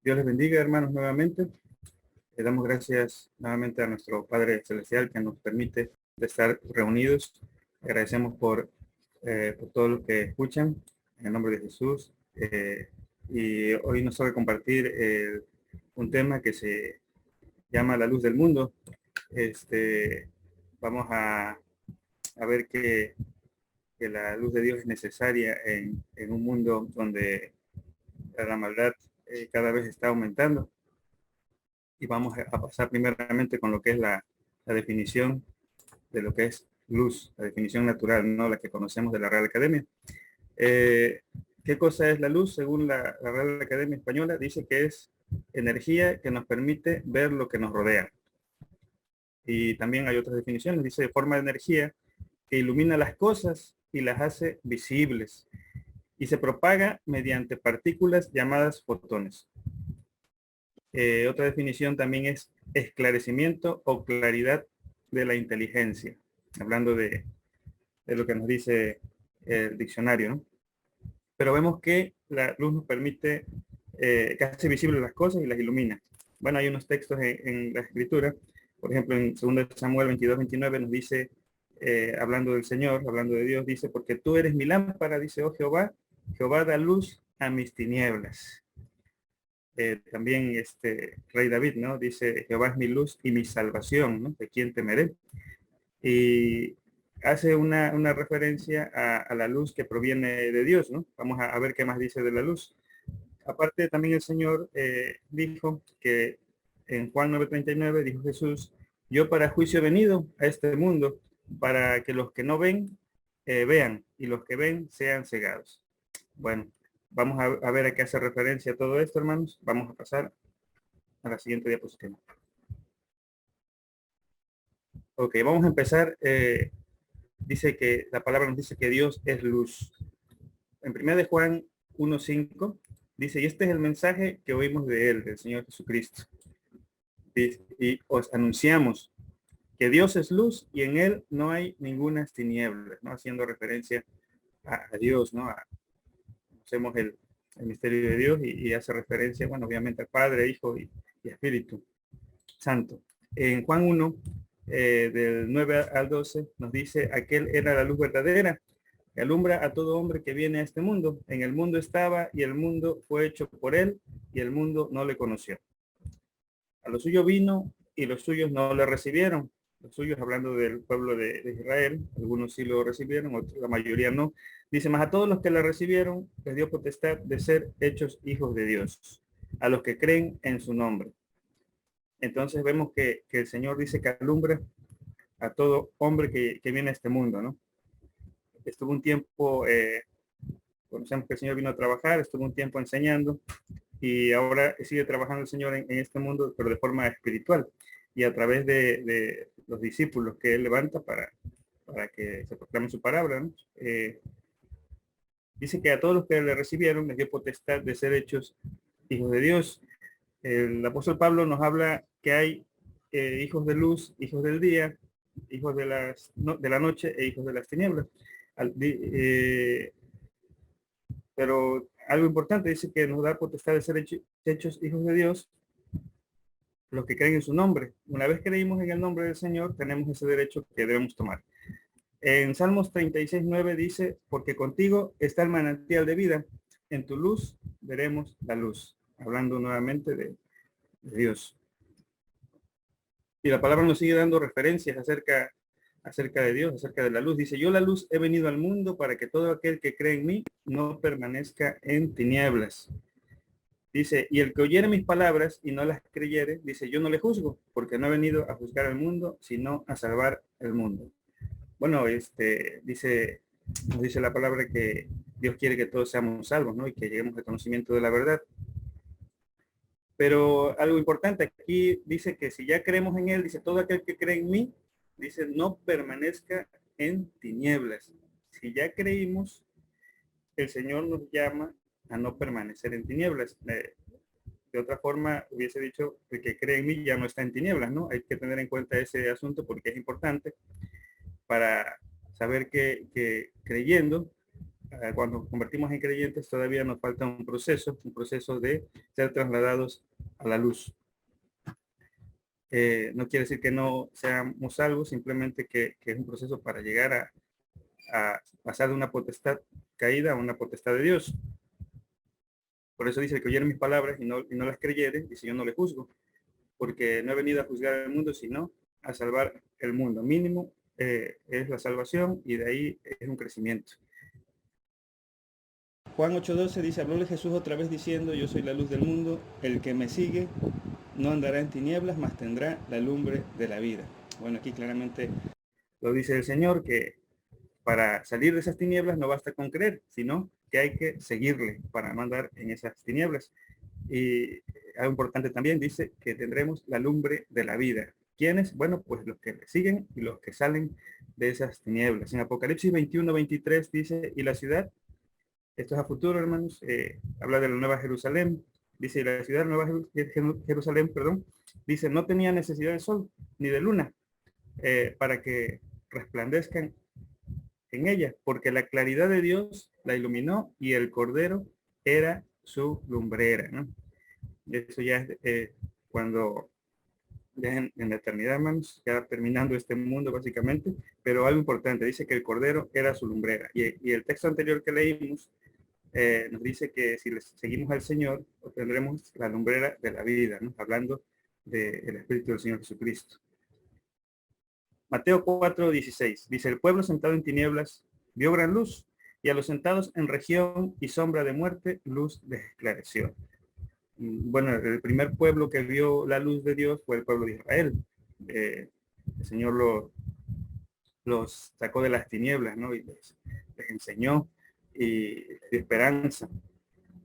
Dios les bendiga, hermanos, nuevamente. Le damos gracias nuevamente a nuestro Padre Celestial que nos permite estar reunidos. Agradecemos por todos los que escuchan, en el nombre de Jesús. Y hoy nos toca compartir un tema que se llama La luz del mundo. Vamos a ver que la luz de Dios es necesaria en un mundo donde la maldad cada vez está aumentando. Y vamos a pasar primeramente con lo que es la definición de lo que es luz, la definición natural, no la que conocemos de la Real Academia. ¿Qué cosa es la luz? Según la Real Academia Española, dice que es energía que nos permite ver lo que nos rodea. Y también hay otras definiciones, dice forma de energía que ilumina las cosas y las hace visibles y se propaga mediante partículas llamadas fotones. Otra definición también es esclarecimiento o claridad de la inteligencia, hablando de lo que nos dice el diccionario, ¿no? Pero vemos que la luz nos permite que hace visibles las cosas y las ilumina. Bueno, hay unos textos en la escritura, por ejemplo, en 2 Samuel 22-29 nos dice, hablando del Señor, hablando de Dios, dice, porque tú eres mi lámpara, dice, oh Jehová, Jehová da luz a mis tinieblas. También rey David, ¿no? Dice, Jehová es mi luz y mi salvación, ¿no? ¿De quién temeré? Y hace una referencia a la luz que proviene de Dios, ¿no? Vamos a ver qué más dice de la luz. Aparte, también el Señor dijo que en Juan 9:39 dijo Jesús, yo para juicio he venido a este mundo, para que los que no ven, vean, y los que ven sean cegados. Bueno, vamos a ver a qué hace referencia todo esto, hermanos. Vamos a pasar a la siguiente diapositiva. Ok, vamos a empezar. Dice que la palabra nos dice que Dios es luz. En 1 de Juan 1:5 dice, y este es el mensaje que oímos de él, del Señor Jesucristo. Y os anunciamos que Dios es luz y en él no hay ninguna tinieblas, ¿no? Haciendo referencia a Dios, ¿no? Conocemos el misterio de Dios y hace referencia, bueno, obviamente al Padre, Hijo y Espíritu Santo. En Juan 1, del 9 al 12, nos dice, aquel era la luz verdadera, que alumbra a todo hombre que viene a este mundo. En el mundo estaba y el mundo fue hecho por él y el mundo no le conoció. A lo suyo vino y los suyos no le recibieron. Los suyos, hablando del pueblo de Israel, algunos sí lo recibieron, otros, la mayoría no. Dice, más a todos los que le recibieron, les dio potestad de ser hechos hijos de Dios, a los que creen en su nombre. Entonces vemos que el Señor dice que alumbra a todo hombre que viene a este mundo, ¿no? Estuvo un tiempo, conocemos que el Señor vino a trabajar, estuvo un tiempo enseñando y ahora sigue trabajando el Señor en este mundo, pero de forma espiritual y a través de los discípulos que Él levanta para que se proclame su palabra, ¿no? Dice que a todos los que le recibieron les dio potestad de ser hechos hijos de Dios. El apóstol Pablo nos habla que hay hijos de luz, hijos del día, hijos de la noche e hijos de las tinieblas. Pero algo importante, dice que nos da potestad de ser hechos hijos de Dios los que creen en su nombre. Una vez creímos en el nombre del Señor, tenemos ese derecho que debemos tomar. En Salmos 36:9 dice, porque contigo está el manantial de vida, en tu luz veremos la luz. Hablando nuevamente de Dios. Y la palabra nos sigue dando referencias acerca de Dios, acerca de la luz. Dice, yo la luz he venido al mundo para que todo aquel que cree en mí no permanezca en tinieblas. Dice, y el que oyere mis palabras y no las creyere, dice, yo no le juzgo, porque no he venido a juzgar al mundo, sino a salvar el mundo. Bueno, nos dice la palabra que Dios quiere que todos seamos salvos, ¿no? Y que lleguemos al conocimiento de la verdad. Pero algo importante, aquí dice que si ya creemos en Él, dice, todo aquel que cree en mí, dice, no permanezca en tinieblas. Si ya creímos, el Señor nos llama a no permanecer en tinieblas. De otra forma, hubiese dicho, el que cree en mí ya no está en tinieblas, ¿no? Hay que tener en cuenta ese asunto porque es importante para saber que creyendo cuando nos convertimos en creyentes, todavía nos falta un proceso de ser trasladados a la luz. No quiere decir que no seamos salvos, simplemente que es un proceso para llegar a pasar de una potestad caída a una potestad de Dios. Por eso dice que oyeren mis palabras y no las creyere, dice yo no le juzgo, porque no he venido a juzgar al mundo, sino a salvar el mundo. Mínimo es la salvación y de ahí es un crecimiento. Juan 8:12 dice, hablóle Jesús otra vez diciendo, yo soy la luz del mundo, el que me sigue no andará en tinieblas, mas tendrá la lumbre de la vida. Bueno, aquí claramente lo dice el Señor, que para salir de esas tinieblas no basta con creer, sino que hay que seguirle para no andar en esas tinieblas. Y algo importante también dice que tendremos la lumbre de la vida. ¿Quiénes? Bueno, pues los que le siguen y los que salen de esas tinieblas. En Apocalipsis 21:23 dice, y la ciudad, esto es a futuro, hermanos, habla de la Nueva Jerusalén, dice, la ciudad Nueva Jerusalén, perdón, dice, no tenía necesidad de sol ni de luna para que resplandezcan en ella, porque la claridad de Dios la iluminó y el Cordero era su lumbrera, ¿no? Eso ya es cuando ya en la eternidad, hermanos, ya terminando este mundo básicamente, pero algo importante, dice que el Cordero era su lumbrera. Y el texto anterior que leímos nos dice que si les seguimos al Señor, obtendremos la lumbrera de la vida, ¿no? Hablando del Espíritu del Señor Jesucristo. Mateo 4:16 dice, el pueblo sentado en tinieblas vio gran luz, y a los sentados en región y sombra de muerte, luz les esclareció. Bueno, el primer pueblo que vio la luz de Dios fue el pueblo de Israel. El Señor los sacó de las tinieblas, ¿no? Y les enseñó y les dio esperanza,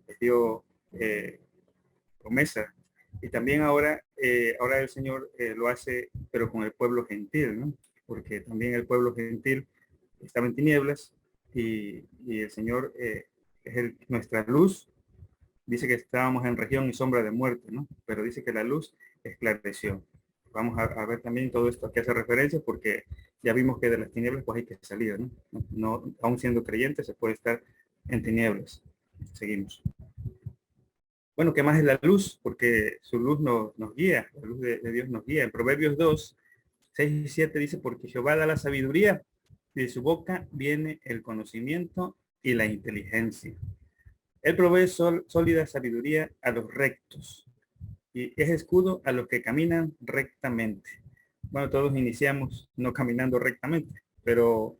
les dio promesa. Y también ahora el Señor lo hace, pero con el pueblo gentil, ¿no? Porque también el pueblo gentil estaba en tinieblas y el Señor es nuestra luz. Dice que estábamos en región y sombra de muerte, ¿no? Pero dice que la luz esclareció. Vamos a ver también todo esto que hace referencia, porque ya vimos que de las tinieblas pues hay que salir, ¿no? No, aún siendo creyente se puede estar en tinieblas. Seguimos. Bueno, ¿qué más es la luz? Porque su luz nos guía, la luz de Dios nos guía. En Proverbios 2:6 y 7 dice, porque Jehová da la sabiduría, y de su boca viene el conocimiento y la inteligencia. Él provee sólida sabiduría a los rectos y es escudo a los que caminan rectamente. Bueno, todos iniciamos no caminando rectamente, pero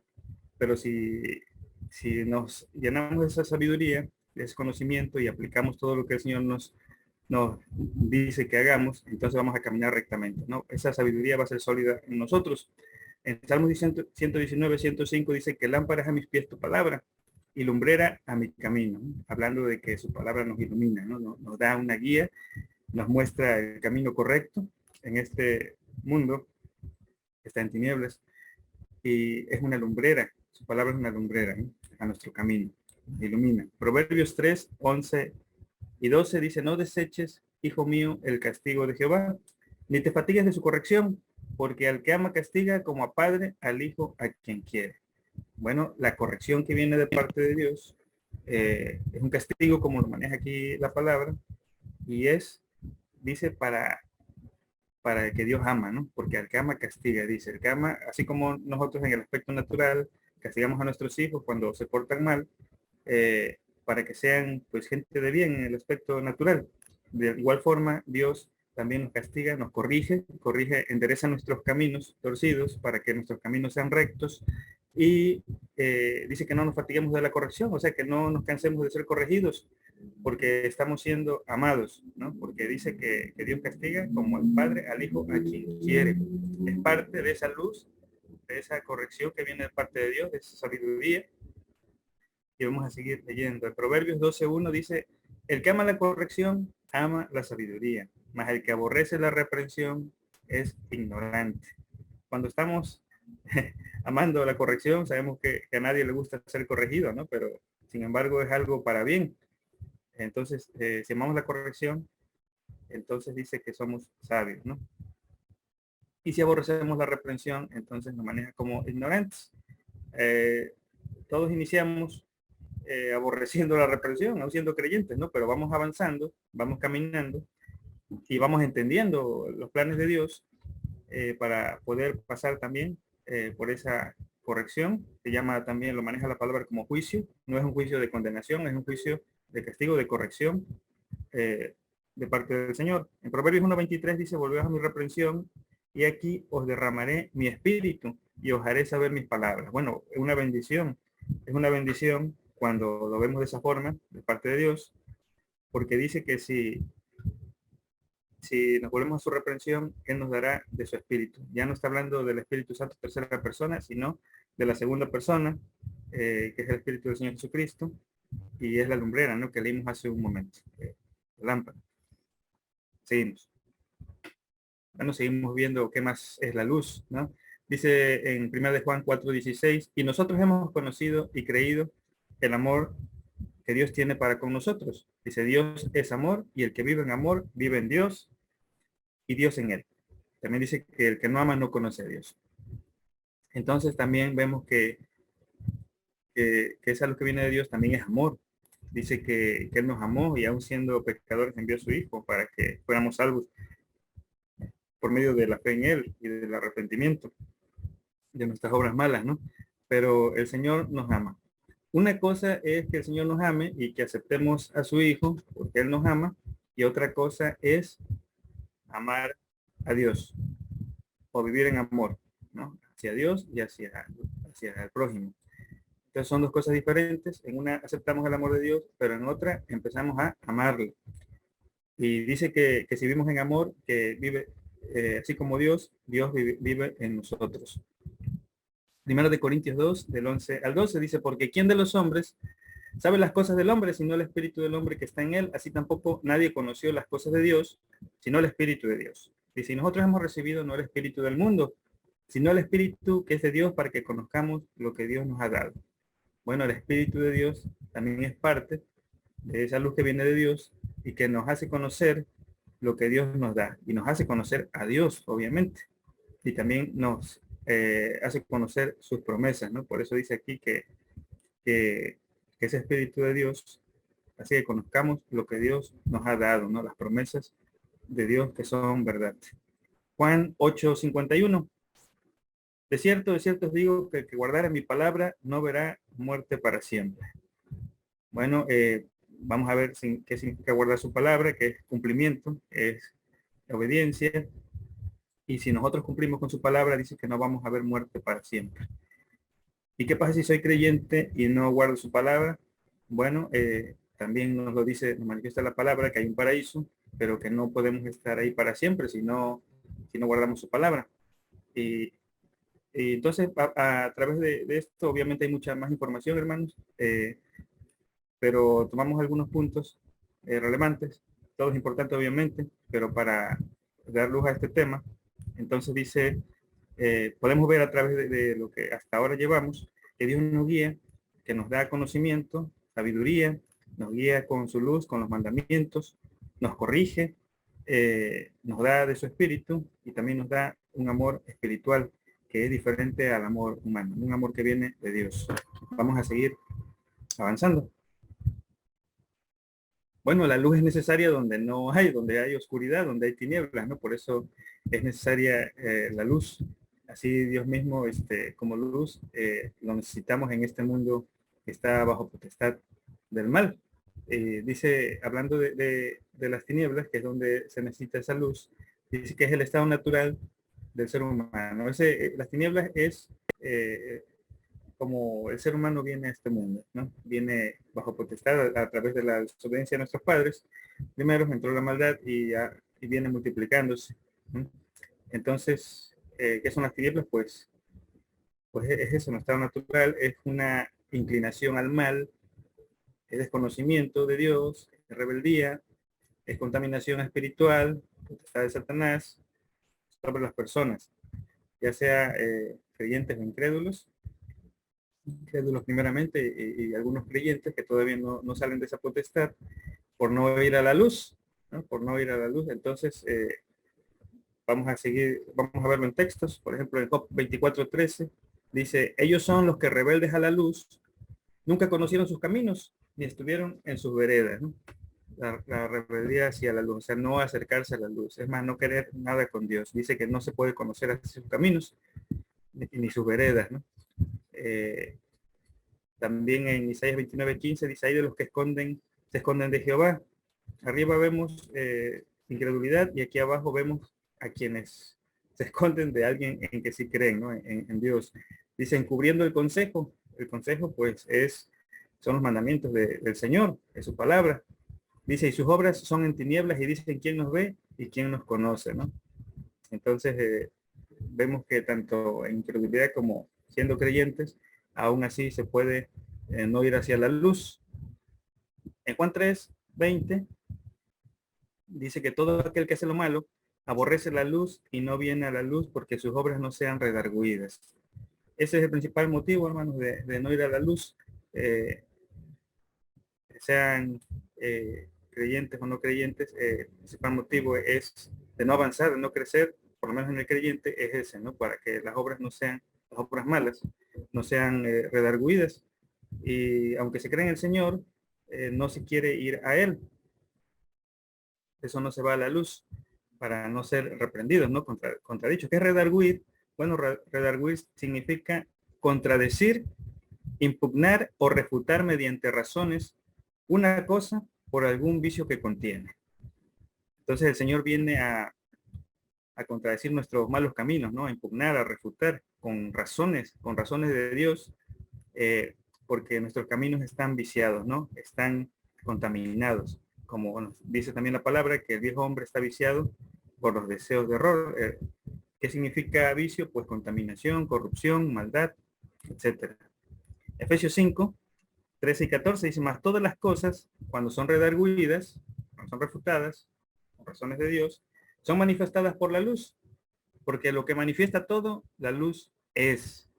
si nos llenamos de esa sabiduría, de ese conocimiento y aplicamos todo lo que el Señor nos dice que hagamos, entonces vamos a caminar rectamente, ¿no? Esa sabiduría va a ser sólida en nosotros. En Salmos 119:105 dice que lámpara es a mis pies tu palabra y lumbrera a mi camino, hablando de que su palabra nos ilumina, ¿no? Nos da una guía, nos muestra el camino correcto en este mundo que está en tinieblas y es una lumbrera, su palabra es una lumbrera, ¿no? A nuestro camino, ilumina. Proverbios 3:11 y 12 dice, no deseches, hijo mío, el castigo de Jehová, ni te fatigues de su corrección, porque al que ama castiga como a padre al hijo a quien quiere. Bueno, la corrección que viene de parte de Dios es un castigo, como lo maneja aquí la palabra, y dice, para que Dios ama, ¿no? Porque al que ama castiga, dice, el que ama, así como nosotros en el aspecto natural castigamos a nuestros hijos cuando se portan mal, para que sean pues gente de bien en el aspecto natural. De igual forma, Dios también nos castiga, nos corrige, endereza nuestros caminos torcidos para que nuestros caminos sean rectos y dice que no nos fatiguemos de la corrección, o sea, que no nos cansemos de ser corregidos porque estamos siendo amados, ¿no? Porque dice que Dios castiga como el Padre al Hijo a quien quiere. Es parte de esa luz, de esa corrección que viene de parte de Dios, de esa sabiduría. Y vamos a seguir leyendo. El Proverbios 12:1 dice, el que ama la corrección, ama la sabiduría, mas el que aborrece la reprensión es ignorante. Cuando estamos amando la corrección, sabemos que a nadie le gusta ser corregido, ¿no? Pero sin embargo es algo para bien. Entonces, si amamos la corrección, entonces dice que somos sabios, ¿no? Y si aborrecemos la reprensión, entonces nos maneja como ignorantes. Todos iniciamos aborreciendo la reprensión, aún siendo creyentes, ¿no? Pero vamos avanzando, vamos caminando y vamos entendiendo los planes de Dios para poder pasar también por esa corrección. Se llama también, lo maneja la palabra como juicio. No es un juicio de condenación, es un juicio de castigo, de corrección de parte del Señor. En Proverbios 1:23 dice, volveos a mi reprensión y aquí os derramaré mi espíritu y os haré saber mis palabras. Bueno, es una bendición cuando lo vemos de esa forma, de parte de Dios, porque dice que si nos volvemos a su reprensión, Él nos dará de su espíritu. Ya no está hablando del Espíritu Santo tercera persona, sino de la segunda persona, que es el Espíritu del Señor Jesucristo, y es la lumbrera, ¿no? Que leímos hace un momento, la lámpara. Seguimos. Bueno, seguimos viendo qué más es la luz, ¿no? Dice en 1 de Juan 4:16, y nosotros hemos conocido y creído el amor que Dios tiene para con nosotros. Dice, Dios es amor y el que vive en amor vive en Dios y Dios en él. También dice que el que no ama no conoce a Dios. Entonces también vemos que esa luz que viene de Dios también es amor. Dice que Él nos amó y aún siendo pecadores envió a su Hijo para que fuéramos salvos por medio de la fe en Él y del arrepentimiento de nuestras obras malas, ¿no? Pero el Señor nos ama. Una cosa es que el Señor nos ame y que aceptemos a su Hijo porque Él nos ama, y otra cosa es amar a Dios o vivir en amor, ¿no? Hacia Dios y hacia el prójimo. Entonces son dos cosas diferentes. En una aceptamos el amor de Dios, pero en otra empezamos a amarlo. Y dice que si vivimos en amor, que vive así como Dios vive en nosotros. Primero de Corintios 2, del 11 al 12, dice, porque ¿quién de los hombres sabe las cosas del hombre, sino el espíritu del hombre que está en él? Así tampoco nadie conoció las cosas de Dios, sino el espíritu de Dios. Dice, y nosotros hemos recibido no el espíritu del mundo, sino el espíritu que es de Dios, para que conozcamos lo que Dios nos ha dado. Bueno, el espíritu de Dios también es parte de esa luz que viene de Dios y que nos hace conocer lo que Dios nos da, y nos hace conocer a Dios, obviamente, y también nos hace conocer sus promesas, ¿no? Por eso dice aquí que ese espíritu de Dios hace que conozcamos lo que Dios nos ha dado, ¿no? Las promesas de Dios que son verdad. Juan 8:51. De cierto os digo que el que guardare mi palabra no verá muerte para siempre. Bueno, vamos a ver qué significa guardar su palabra, que es cumplimiento, es obediencia. Y si nosotros cumplimos con su palabra, dice que no vamos a ver muerte para siempre. ¿Y qué pasa si soy creyente y no guardo su palabra? Bueno, también nos lo dice, nos manifiesta la palabra, que hay un paraíso, pero que no podemos estar ahí para siempre si no guardamos su palabra. Y entonces, a través de esto, obviamente hay mucha más información, hermanos, pero tomamos algunos puntos relevantes, todos importantes, obviamente, pero para dar luz a este tema. Entonces dice, podemos ver a través de lo que hasta ahora llevamos, que Dios nos guía, que nos da conocimiento, sabiduría, nos guía con su luz, con los mandamientos, nos corrige, nos da de su espíritu y también nos da un amor espiritual que es diferente al amor humano, un amor que viene de Dios. Vamos a seguir avanzando. Bueno, la luz es necesaria donde hay oscuridad, donde hay tinieblas, ¿no? Por eso es necesaria la luz. Así Dios mismo, como luz, lo necesitamos en este mundo que está bajo potestad del mal. Dice, hablando de las tinieblas, que es donde se necesita esa luz, dice que es el estado natural del ser humano. Las tinieblas es como el ser humano viene a este mundo, ¿no? Viene bajo potestad a través de la desobediencia de nuestros padres. Primero entró la maldad y viene multiplicándose, ¿no? Entonces, ¿qué son las tinieblas? Pues es eso, un estado natural, es una inclinación al mal, es desconocimiento de Dios, es rebeldía, es contaminación espiritual, potestad de Satanás sobre las personas, ya sea creyentes o incrédulos primeramente y algunos creyentes que todavía no salen de esa potestad por no ir a la luz, ¿no? Por no ir a la luz. Entonces, vamos a verlo en textos. Por ejemplo, en Job 24:13 dice, ellos son los que rebeldes a la luz Nunca conocieron sus caminos, ni estuvieron en sus veredas, ¿no? La rebeldía hacia la luz, o sea, no acercarse a la luz, es más, no querer nada con Dios. Dice que no se puede conocer hacia sus caminos, ni sus veredas, ¿no? Eh, También en Isaías 29:15 dice, hay de los que se esconden de Jehová. Arriba vemos incredulidad y aquí abajo vemos a quienes se esconden de alguien en que sí creen, ¿no? En Dios. Dice, encubriendo el consejo. El consejo, pues, son los mandamientos del Señor, es su palabra. Dice, y sus obras son en tinieblas y dicen quién nos ve y quién nos conoce, ¿no? Entonces, vemos que tanto en incredulidad como siendo creyentes, aún así se puede no ir hacia la luz. En Juan 3:20 dice que todo aquel que hace lo malo aborrece la luz y no viene a la luz porque sus obras no sean redargüidas. Ese es el principal motivo, hermanos, de no ir a la luz. Eh, Sean creyentes o no creyentes, el principal motivo es de no avanzar, de no crecer, por lo menos en el creyente, es ese, ¿no? Para que las obras no sean, las obras malas, no sean redargüidas. Y aunque se cree en el Señor, no se quiere ir a Él. Eso no se va a la luz para no ser reprendidos, ¿no? Contradicho. ¿Qué es redarguir? Bueno, redarguir significa contradecir, impugnar o refutar mediante razones una cosa por algún vicio que contiene. Entonces el Señor viene a contradecir nuestros malos caminos, ¿no? A impugnar, a refutar con razones de Dios, porque nuestros caminos están viciados, ¿no? Están contaminados. Como bueno, dice también la palabra, que el viejo hombre está viciado por los deseos de error. ¿Qué significa vicio? Pues contaminación, corrupción, maldad, etcétera. Efesios 5:13 y 14 dice, más todas las cosas, cuando son redarguidas, cuando son refutadas, por razones de Dios, son manifestadas por la luz, porque lo que manifiesta todo, la luz es.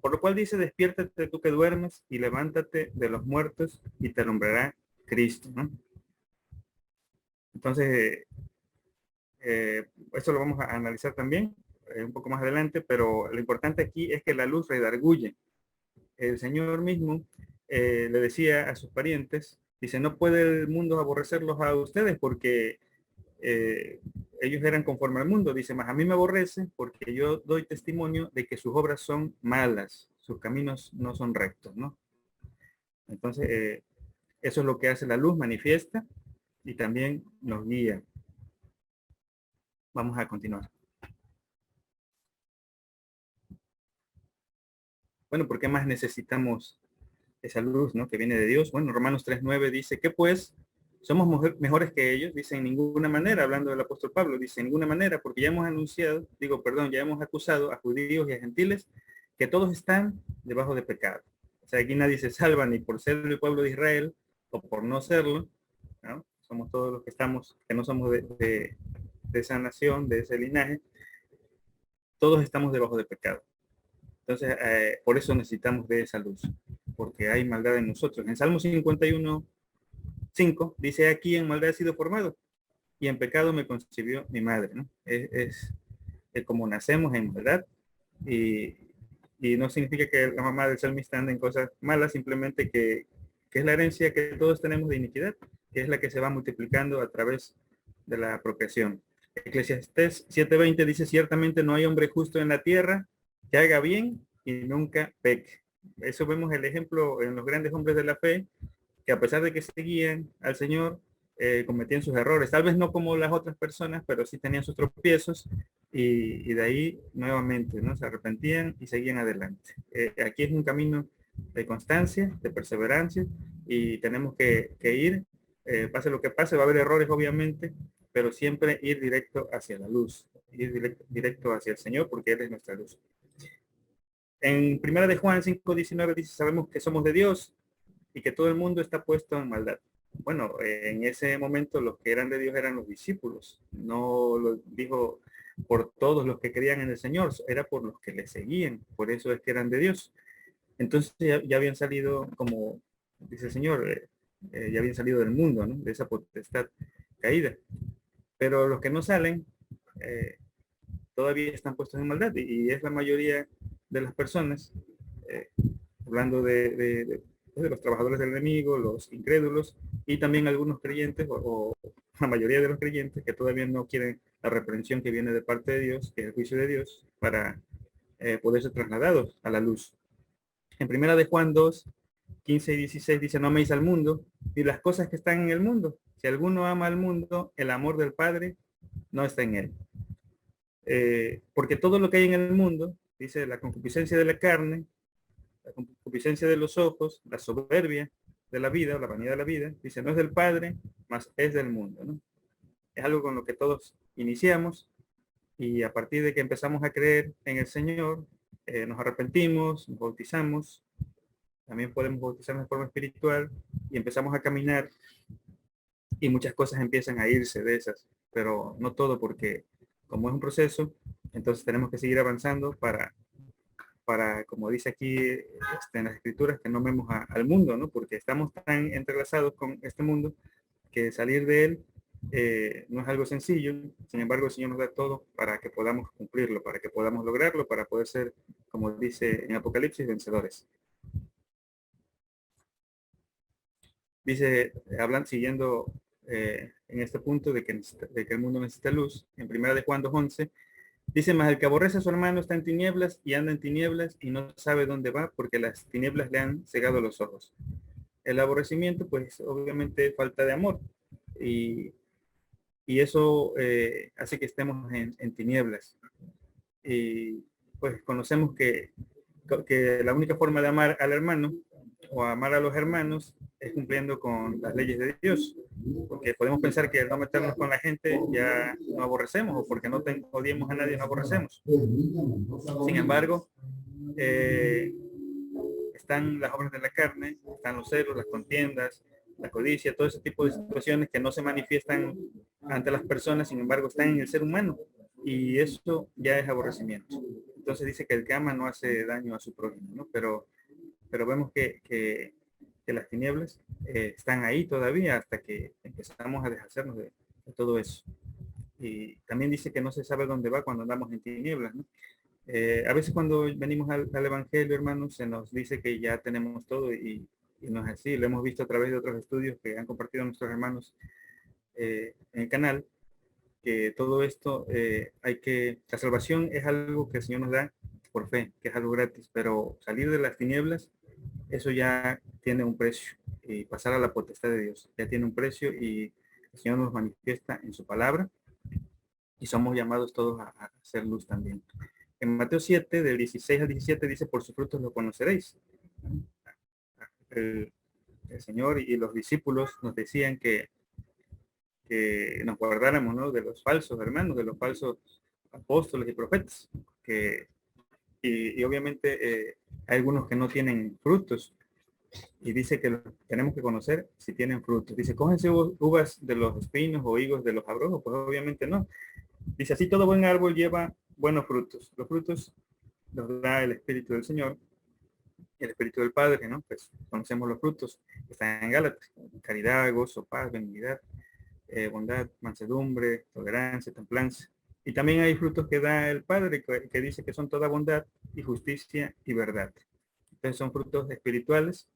Por lo cual dice, despiértate tú que duermes y levántate de los muertos y te alumbrará Cristo, ¿no? Entonces, esto lo vamos a analizar también un poco más adelante, pero lo importante aquí es que la luz redarguye. El Señor mismo le decía a sus parientes, dice, no puede el mundo aborrecerlos a ustedes porque ellos eran conforme al mundo. Dice, más a mí me aborrece porque yo doy testimonio de que sus obras son malas, sus caminos no son rectos, ¿no? Entonces, eso es lo que hace la luz, manifiesta y también nos guía. Vamos a continuar. Bueno, ¿por qué más necesitamos esa luz, ¿no? Que viene de Dios? Bueno, Romanos 3:9 dice que pues somos mejores que ellos, dice en ninguna manera, hablando del apóstol Pablo, dice en ninguna manera, porque ya hemos anunciado, ya hemos acusado a judíos y a gentiles que todos están debajo de pecado. O sea, aquí nadie se salva ni por ser el pueblo de Israel o por no serlo, ¿no? Somos todos los que estamos, que no somos de esa nación, de ese linaje, todos estamos debajo de pecado. Entonces, por eso necesitamos de esa luz, porque hay maldad en nosotros. En Salmo 51:5 dice, aquí en maldad he sido formado y en pecado me concibió mi madre, ¿no? Es como nacemos en maldad y, y no significa que la mamá del salmista ande en cosas malas, simplemente que es la herencia que todos tenemos de iniquidad, que es la que se va multiplicando a través de la procreación. Eclesiastés 7:20 dice, ciertamente no hay hombre justo en la tierra que haga bien y nunca peque. Eso vemos el ejemplo en los grandes hombres de la fe, que a pesar de que seguían al Señor, cometían sus errores. Tal vez no como las otras personas, pero sí tenían sus tropiezos y de ahí nuevamente, ¿no? Se arrepentían y seguían adelante. Aquí es un camino de constancia, de perseverancia y tenemos que ir, pase lo que pase, va a haber errores obviamente, pero siempre ir directo hacia la luz, ir directo hacia el Señor porque Él es nuestra luz. En Primera de Juan 5:19 dice, sabemos que somos de Dios y que todo el mundo está puesto en maldad. Bueno, en ese momento los que eran de Dios eran los discípulos, no lo dijo por todos los que creían en el Señor, era por los que le seguían, por eso es que eran de Dios. Entonces ya habían salido, como dice el Señor, ya habían salido del mundo, ¿no? De esa potestad caída. Pero los que no salen, todavía están puestos en maldad y es la mayoría de las personas, hablando de los trabajadores del enemigo, los incrédulos y también algunos creyentes o la mayoría de los creyentes que todavía no quieren la reprensión que viene de parte de Dios, que es el juicio de Dios, para poder ser trasladados a la luz. En primera de Juan 2, 15 y 16 dice, no améis al mundo y las cosas que están en el mundo. Si alguno ama al mundo, el amor del Padre no está en él. Porque todo lo que hay en el mundo, dice, la concupiscencia de la carne, la concupiscencia de los ojos, la soberbia de la vida, la vanidad de la vida, dice, no es del Padre, mas es del mundo, ¿no? Es algo con lo que todos iniciamos y a partir de que empezamos a creer en el Señor, nos arrepentimos, nos bautizamos, también podemos bautizarnos de forma espiritual y empezamos a caminar y muchas cosas empiezan a irse de esas, pero no todo porque como es un proceso, entonces tenemos que seguir avanzando para como dice aquí en las escrituras, que no vemos al mundo, ¿no? Porque estamos tan entrelazados con este mundo que salir de él no es algo sencillo. Sin embargo, el Señor nos da todo para que podamos cumplirlo, para que podamos lograrlo, para poder ser, como dice en Apocalipsis, vencedores. Dice, hablan siguiendo en este punto de que el mundo necesita luz, en primera de Juan 2:11, dice, más el que aborrece a su hermano está en tinieblas y anda en tinieblas y no sabe dónde va porque las tinieblas le han cegado los ojos. El aborrecimiento, pues obviamente falta de amor y, y eso hace que estemos en tinieblas. Y pues conocemos que la única forma de amar al hermano o amar a los hermanos es cumpliendo con las leyes de Dios, porque podemos pensar que al no meternos con la gente ya no aborrecemos o porque no odiemos a nadie no aborrecemos. Sin embargo, están las obras de la carne, están los celos, las contiendas, la codicia, todo ese tipo de situaciones que no se manifiestan ante las personas, sin embargo están en el ser humano y eso ya es aborrecimiento. Entonces dice que el que ama no hace daño a su prójimo, ¿no? Pero vemos que las tinieblas están ahí todavía hasta que empezamos a deshacernos de todo eso. Y también dice que no se sabe dónde va cuando andamos en tinieblas, ¿no? A veces cuando venimos al Evangelio, hermanos, se nos dice que ya tenemos todo y no es así. Lo hemos visto a través de otros estudios que han compartido nuestros hermanos en el canal, que todo esto la salvación es algo que el Señor nos da por fe, que es algo gratis, pero salir de las tinieblas, eso ya tiene un precio. Y pasar a la potestad de Dios ya tiene un precio y el Señor nos manifiesta en su palabra y somos llamados todos a hacer luz también. En Mateo 7, del 16 al 17, dice, por sus frutos lo conoceréis. El, el Señor y los discípulos nos decían que nos guardáramos, ¿no?, de los falsos hermanos, de los falsos apóstoles y profetas, y obviamente hay algunos que no tienen frutos, y dice que los tenemos que conocer si tienen frutos. Dice, cógense uvas de los espinos o higos de los abrojos, pues obviamente no. Dice, así todo buen árbol lleva buenos frutos. Los frutos los da el Espíritu del Señor, el Espíritu del Padre, ¿no? Pues conocemos los frutos, están en Gálatas: caridad, gozo, paz, benignidad, bondad, mansedumbre, tolerancia, templanza. Y también hay frutos que da el Padre, que dice que son toda bondad y justicia y verdad. Entonces son frutos espirituales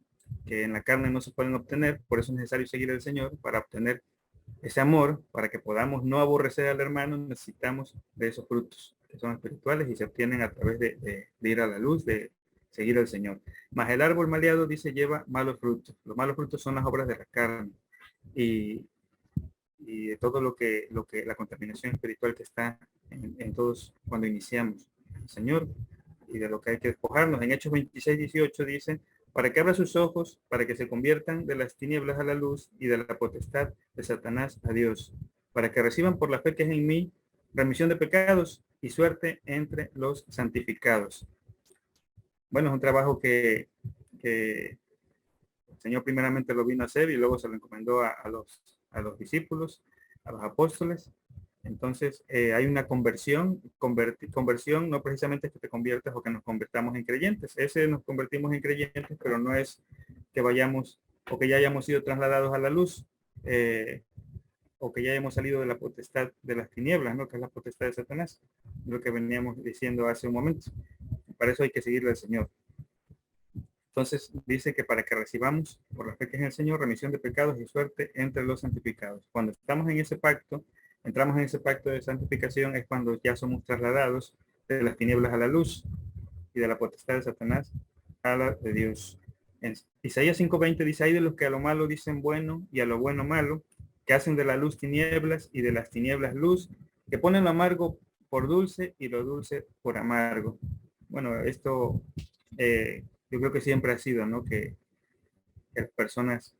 que en la carne no se pueden obtener, por eso es necesario seguir al Señor para obtener ese amor, para que podamos no aborrecer al hermano. Necesitamos de esos frutos que son espirituales y se obtienen a través de ir a la luz, de seguir al Señor. Mas el árbol maleado, dice, lleva malos frutos. Los malos frutos son las obras de la carne y de todo la contaminación espiritual que está en todos cuando iniciamos el Señor, y de lo que hay que despojarnos. En Hechos 26:18 dice, para que abra sus ojos, para que se conviertan de las tinieblas a la luz y de la potestad de Satanás a Dios, para que reciban por la fe que es en mí remisión de pecados y suerte entre los santificados. Bueno, es un trabajo que el Señor primeramente lo vino a hacer y luego se lo encomendó a los discípulos, a los apóstoles. Entonces hay una conversión no precisamente que te conviertas o que nos convertamos en creyentes. Ese nos convertimos en creyentes, pero no es que vayamos o que ya hayamos sido trasladados a la luz, o que ya hayamos salido de la potestad de las tinieblas, ¿no?, que es la potestad de Satanás, lo que veníamos diciendo hace un momento. Para eso hay que seguirle al Señor. Entonces dice que para que recibamos por la fe que es en el Señor remisión de pecados y suerte entre los santificados. Cuando estamos en ese pacto, entramos en ese pacto de santificación, es cuando ya somos trasladados de las tinieblas a la luz y de la potestad de Satanás a la de Dios. En Isaías 5:20 dice, hay de los que a lo malo dicen bueno y a lo bueno malo, que hacen de la luz tinieblas y de las tinieblas luz, que ponen lo amargo por dulce y lo dulce por amargo. Bueno, esto yo creo que siempre ha sido, ¿no? Que las personas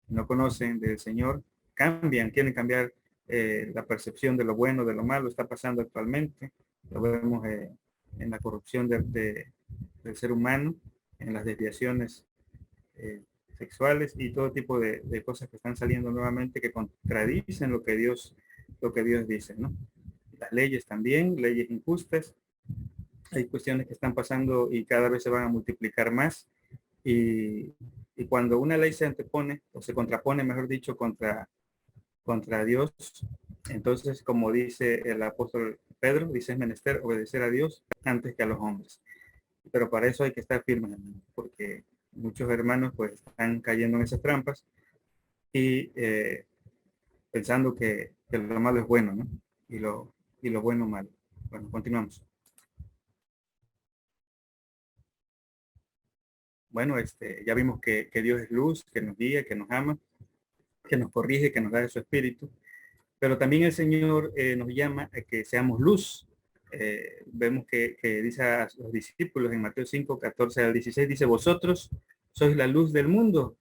no conocen del Señor, cambian, quieren cambiar la percepción de lo bueno, de lo malo, está pasando actualmente. Lo vemos en la corrupción del ser humano, en las desviaciones sexuales y todo tipo de cosas que están saliendo nuevamente que contradicen lo que Dios dice, ¿no? Las leyes también, leyes injustas. Hay cuestiones que están pasando y cada vez se van a multiplicar más. Y, y cuando una ley se antepone, o se contrapone, mejor dicho, contra Dios, entonces, como dice el apóstol Pedro, dice es menester obedecer a Dios antes que a los hombres. Pero para eso hay que estar firmes, porque muchos hermanos pues están cayendo en esas trampas y pensando que lo malo es bueno, ¿no? Y lo bueno malo. Bueno, continuamos. Bueno, ya vimos que Dios es luz, que nos guía, que nos ama, que nos corrige, que nos da de su espíritu. Pero también el Señor nos llama a que seamos luz. Vemos que dice a los discípulos en Mateo 5:14 al 16, dice, vosotros sois la luz del mundo.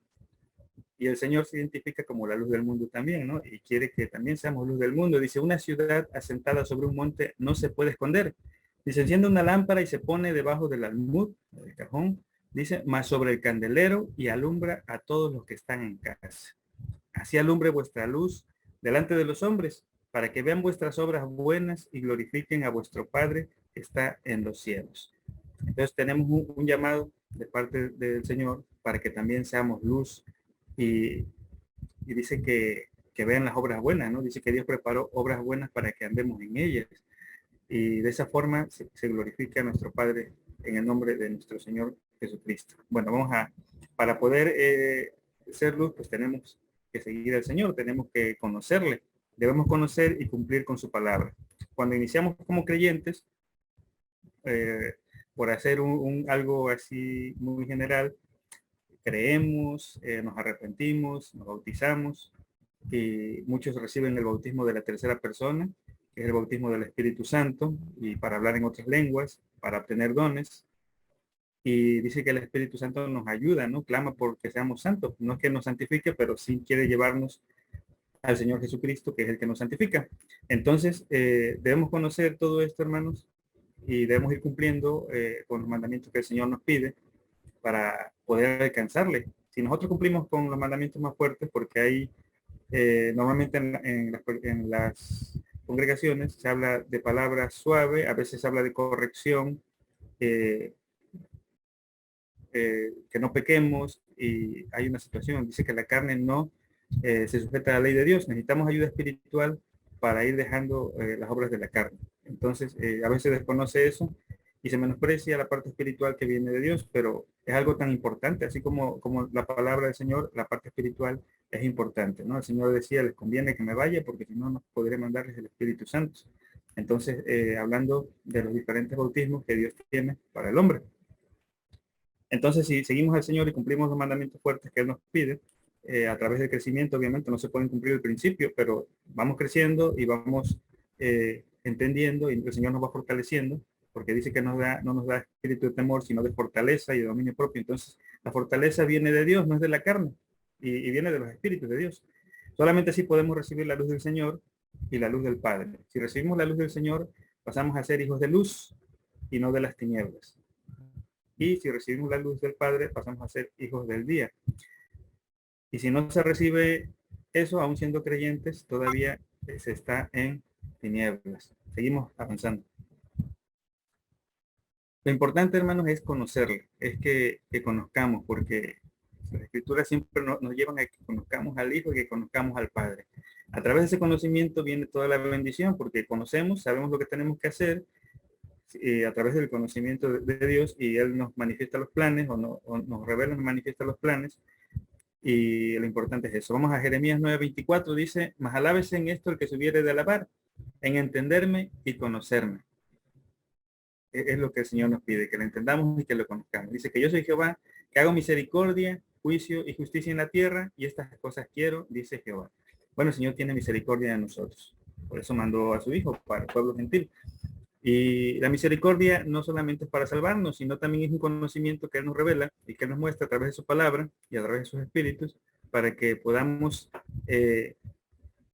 Y el Señor se identifica como la luz del mundo también, ¿no? Y quiere que también seamos luz del mundo. Dice, una ciudad asentada sobre un monte no se puede esconder. Dice, enciende una lámpara y se pone debajo del almud, del cajón. Dice, más sobre el candelero y alumbra a todos los que están en casa. Así alumbre vuestra luz delante de los hombres, para que vean vuestras obras buenas y glorifiquen a vuestro Padre que está en los cielos. Entonces tenemos un llamado de parte del Señor para que también seamos luz y dice que vean las obras buenas, ¿no? Dice que Dios preparó obras buenas para que andemos en ellas. Y de esa forma se glorifica a nuestro Padre en el nombre de nuestro Señor Jesucristo. Bueno, para poder ser luz, pues tenemos que seguir al Señor, tenemos que conocerle, debemos conocer y cumplir con su palabra. Cuando iniciamos como creyentes, por hacer algo así muy general, creemos, nos arrepentimos, nos bautizamos, y muchos reciben el bautismo de la tercera persona, que es el bautismo del Espíritu Santo, y para hablar en otras lenguas, para obtener dones. Y dice que el Espíritu Santo nos ayuda, ¿no? Clama porque seamos santos. No es que nos santifique, pero sí quiere llevarnos al Señor Jesucristo, que es el que nos santifica. Entonces, debemos conocer todo esto, hermanos, y debemos ir cumpliendo con los mandamientos que el Señor nos pide para poder alcanzarle. Si nosotros cumplimos con los mandamientos más fuertes, porque hay normalmente en las congregaciones se habla de palabras suaves, a veces se habla de corrección, eh, que no pequemos, y hay una situación, dice que la carne no se sujeta a la ley de Dios, necesitamos ayuda espiritual para ir dejando las obras de la carne. Entonces, a veces desconoce eso y se menosprecia la parte espiritual que viene de Dios, pero es algo tan importante, así como la palabra del Señor, la parte espiritual es importante, ¿no? El Señor decía, les conviene que me vaya porque si no, no podré mandarles el Espíritu Santo. Entonces, hablando de los diferentes bautismos que Dios tiene para el hombre. Entonces, si seguimos al Señor y cumplimos los mandamientos fuertes que Él nos pide, a través del crecimiento, obviamente no se pueden cumplir al principio, pero vamos creciendo y vamos entendiendo, y el Señor nos va fortaleciendo, porque dice que no nos da espíritu de temor, sino de fortaleza y de dominio propio. Entonces, la fortaleza viene de Dios, no es de la carne, y viene de los espíritus de Dios. Solamente así podemos recibir la luz del Señor y la luz del Padre. Si recibimos la luz del Señor, pasamos a ser hijos de luz y no de las tinieblas. Y si recibimos la luz del Padre, pasamos a ser hijos del día. Y si no se recibe eso, aún siendo creyentes, todavía se está en tinieblas. Seguimos avanzando. Lo importante, hermanos, es conocerle, es que conozcamos, porque las escrituras siempre nos llevan a que conozcamos al Hijo y que conozcamos al Padre. A través de ese conocimiento viene toda la bendición, porque conocemos, sabemos lo que tenemos que hacer, a través del conocimiento de Dios, y Él nos manifiesta los planes o nos revela, nos manifiesta los planes, y lo importante es eso. Vamos a Jeremías 9:24, dice: mas alábese en esto el que se hubiere de alabar, en entenderme y conocerme. Es lo que el Señor nos pide, que lo entendamos y que lo conozcamos. Dice que yo soy Jehová, que hago misericordia, juicio y justicia en la tierra, y estas cosas quiero, dice Jehová. Bueno, el Señor tiene misericordia de nosotros. Por eso mandó a su Hijo para el pueblo gentil. Y la misericordia no solamente es para salvarnos, sino también es un conocimiento que Él nos revela y que Él nos muestra a través de su palabra y a través de sus espíritus, para que podamos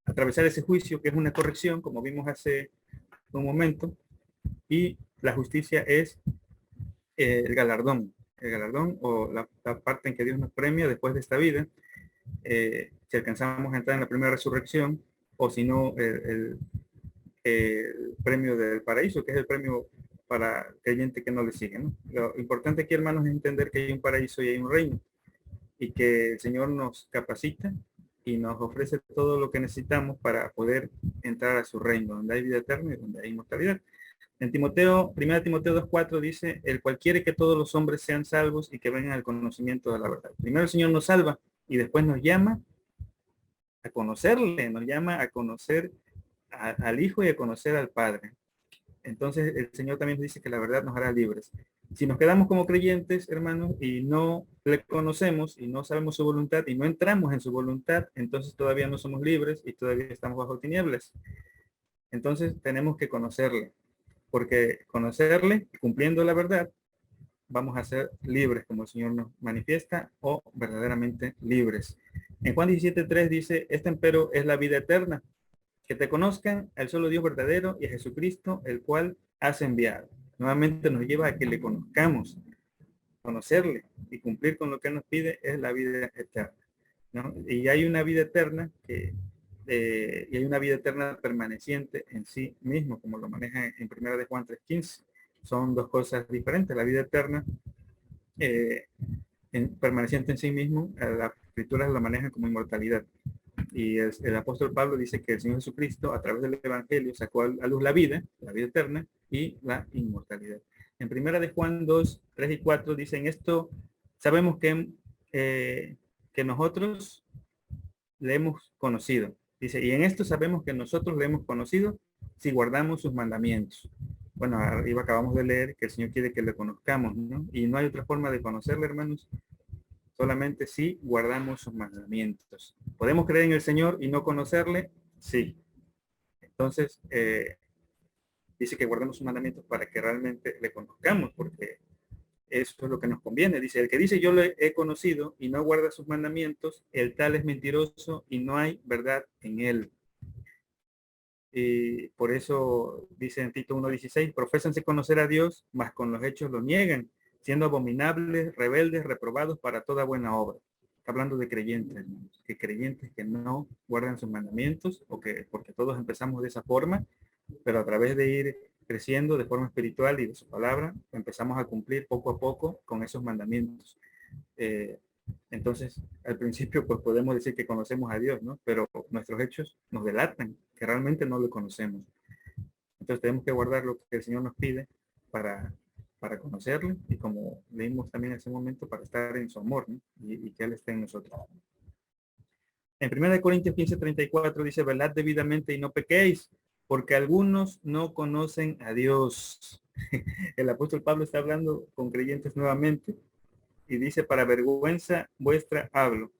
atravesar ese juicio, que es una corrección, como vimos hace un momento, y la justicia es el galardón o la parte en que Dios nos premia después de esta vida, si alcanzamos a entrar en la primera resurrección, o si no, el premio del paraíso, que es el premio para creyente que no le sigue, ¿no? Lo importante aquí, hermanos, es entender que hay un paraíso y hay un reino, y que el Señor nos capacita y nos ofrece todo lo que necesitamos para poder entrar a su reino, donde hay vida eterna y donde hay inmortalidad. En Timoteo, 1 Timoteo 2:4 dice: el cual quiere que todos los hombres sean salvos y que vengan al conocimiento de la verdad. Primero el Señor nos salva y después nos llama a conocerle, nos llama a conocer al Hijo y a conocer al Padre. Entonces el Señor también dice que la verdad nos hará libres. Si nos quedamos como creyentes, hermanos, y no le conocemos y no sabemos su voluntad y no entramos en su voluntad, entonces todavía no somos libres y todavía estamos bajo tinieblas. Entonces tenemos que conocerle, porque conocerle, cumpliendo la verdad, vamos a ser libres como el Señor nos manifiesta, o verdaderamente libres. En Juan 17:3 dice: esta empero es la vida eterna, que te conozcan al solo Dios verdadero y a Jesucristo, el cual has enviado. Nuevamente nos lleva a que le conozcamos. Conocerle y cumplir con lo que Él nos pide es la vida eterna, ¿no? Y hay una vida eterna y hay una vida eterna permaneciente en sí mismo, como lo maneja en 1 de Juan 3:15. Son dos cosas diferentes. La vida eterna permaneciente en sí mismo, la escritura la maneja como inmortalidad. Y el apóstol Pablo dice que el Señor Jesucristo, a través del Evangelio, sacó a luz la vida eterna y la inmortalidad. En 1 de Juan 2:3 y 4 dicen: esto sabemos que nosotros le hemos conocido. Dice: y en esto sabemos que nosotros le hemos conocido si guardamos sus mandamientos. Bueno, arriba acabamos de leer que el Señor quiere que le conozcamos, ¿no? Y no hay otra forma de conocerle, hermanos, solamente si guardamos sus mandamientos. ¿Podemos creer en el Señor y no conocerle? Sí. Entonces, dice que guardemos sus mandamientos para que realmente le conozcamos, porque eso es lo que nos conviene. Dice: el que dice yo le he conocido y no guarda sus mandamientos, el tal es mentiroso y no hay verdad en él. Y por eso dice en Tito 1:16: profésanse conocer a Dios, mas con los hechos lo niegan, siendo abominables, rebeldes, reprobados para toda buena obra. Está hablando de creyentes, que creyentes que no guardan sus mandamientos, porque todos empezamos de esa forma, pero a través de ir creciendo de forma espiritual y de su palabra, empezamos a cumplir poco a poco con esos mandamientos. Entonces, al principio, pues podemos decir que conocemos a Dios, ¿no? Pero nuestros hechos nos delatan que realmente no lo conocemos. Entonces, tenemos que guardar lo que el Señor nos pide para, para conocerle, y como leímos también en ese momento, para estar en su amor, ¿no? Y que Él esté en nosotros. En 1 Corintios 15:34 dice: velad debidamente y no pequéis, porque algunos no conocen a Dios. El apóstol Pablo está hablando con creyentes nuevamente y dice: para vergüenza vuestra hablo.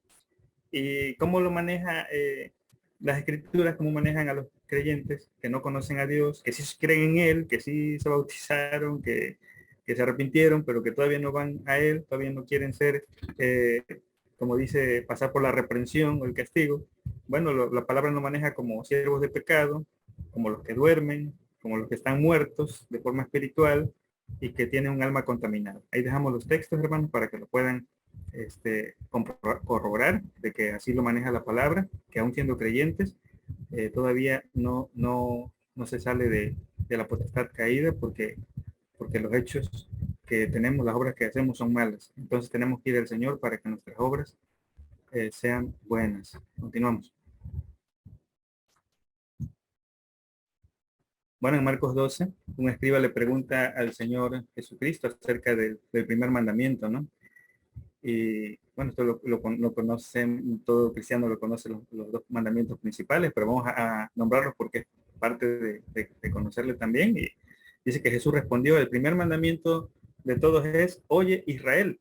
¿Y cómo lo maneja las escrituras? ¿Cómo manejan a los creyentes que no conocen a Dios, que sí creen en Él, que sí se bautizaron, que se arrepintieron, pero que todavía no van a Él, todavía no quieren ser, como dice, pasar por la reprensión o el castigo? Bueno, la palabra nos maneja como siervos de pecado, como los que duermen, como los que están muertos de forma espiritual y que tienen un alma contaminada. Ahí dejamos los textos, hermanos, para que lo puedan corroborar de que así lo maneja la palabra, que aún siendo creyentes, todavía no se sale de la potestad caída, porque los hechos que tenemos, las obras que hacemos son malas. Entonces tenemos que ir al Señor para que nuestras obras sean buenas. Continuamos. Bueno, en Marcos 12, un escriba le pregunta al Señor Jesucristo acerca del primer mandamiento, ¿no? Y bueno, esto lo conocen, todo cristiano lo conoce los dos mandamientos principales, pero vamos a nombrarlos porque es parte de conocerle también. Y dice que Jesús respondió, el primer mandamiento de todos es, oye Israel,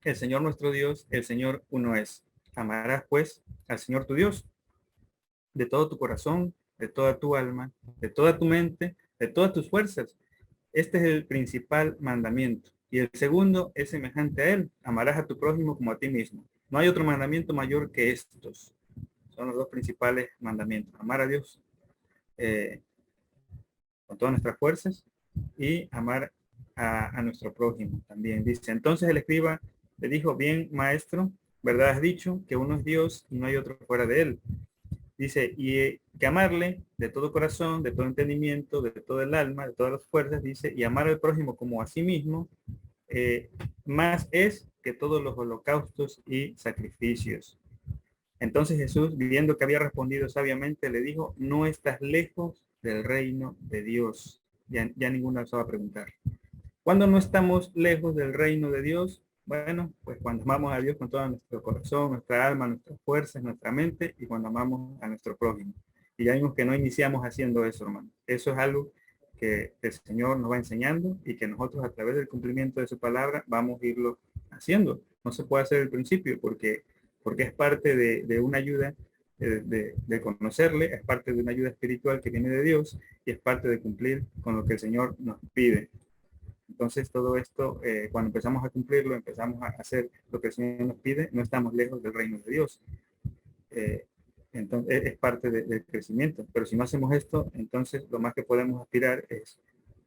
el Señor nuestro Dios, el Señor uno es. Amarás pues al Señor tu Dios de todo tu corazón, de toda tu alma, de toda tu mente, de todas tus fuerzas. Este es el principal mandamiento. Y el segundo es semejante a él. Amarás a tu prójimo como a ti mismo. No hay otro mandamiento mayor que estos. Son los dos principales mandamientos. Amar a Dios eh, con todas nuestras fuerzas y amar a nuestro prójimo también. Dice, entonces el escriba le dijo, bien, maestro, ¿verdad has dicho que uno es Dios y no hay otro fuera de él? Dice, y que amarle de todo corazón, de todo entendimiento, de todo el alma, de todas las fuerzas, dice, y amar al prójimo como a sí mismo, más es que todos los holocaustos y sacrificios. Entonces Jesús, viendo que había respondido sabiamente, le dijo, no estás lejos del reino de Dios. Ya ninguna se va a preguntar. ¿Cuándo no estamos lejos del reino de Dios? Bueno, pues cuando amamos a Dios con todo nuestro corazón, nuestra alma, nuestras fuerzas, nuestra mente y cuando amamos a nuestro prójimo. Y ya vimos que no iniciamos haciendo eso, hermano. Eso es algo que el Señor nos va enseñando y que nosotros a través del cumplimiento de su palabra vamos a irlo haciendo. No se puede hacer al principio porque es parte de una ayuda de conocerle, es parte de una ayuda espiritual que viene de Dios y es parte de cumplir con lo que el Señor nos pide. Entonces todo esto, cuando empezamos a cumplirlo, empezamos a hacer lo que el Señor nos pide, no estamos lejos del reino de Dios. Eh, entonces es parte del crecimiento. Pero si no hacemos esto, entonces lo más que podemos aspirar es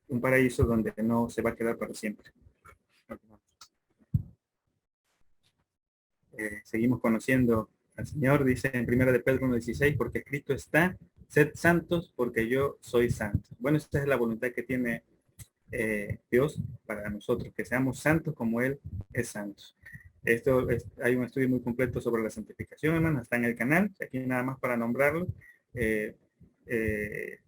un paraíso donde no se va a quedar para siempre. Seguimos conociendo al Señor, dice en 1 de Pedro 1:16, porque escrito está, sed santos porque yo soy santo. Bueno, esta es la voluntad que tiene Dios para nosotros, que seamos santos como Él es santo. Hay un estudio muy completo sobre la santificación, hermanos, está en el canal, aquí nada más para nombrarlo. Eh, eh,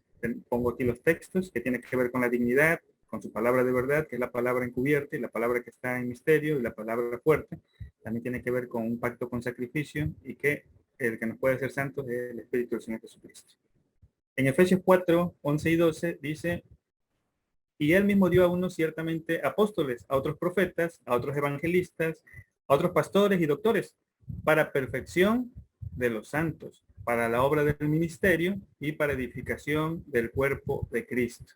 Pongo aquí los textos que tienen que ver con la dignidad, con su palabra de verdad, que es la palabra encubierta y la palabra que está en misterio y la palabra fuerte. También tiene que ver con un pacto con sacrificio y que el que nos puede hacer santos es el Espíritu del Señor Jesucristo. En Efesios 4:11 y 12 dice, y él mismo dio a unos ciertamente apóstoles, a otros profetas, a otros evangelistas, a otros pastores y doctores, para perfección de los santos, para la obra del ministerio y para edificación del cuerpo de Cristo.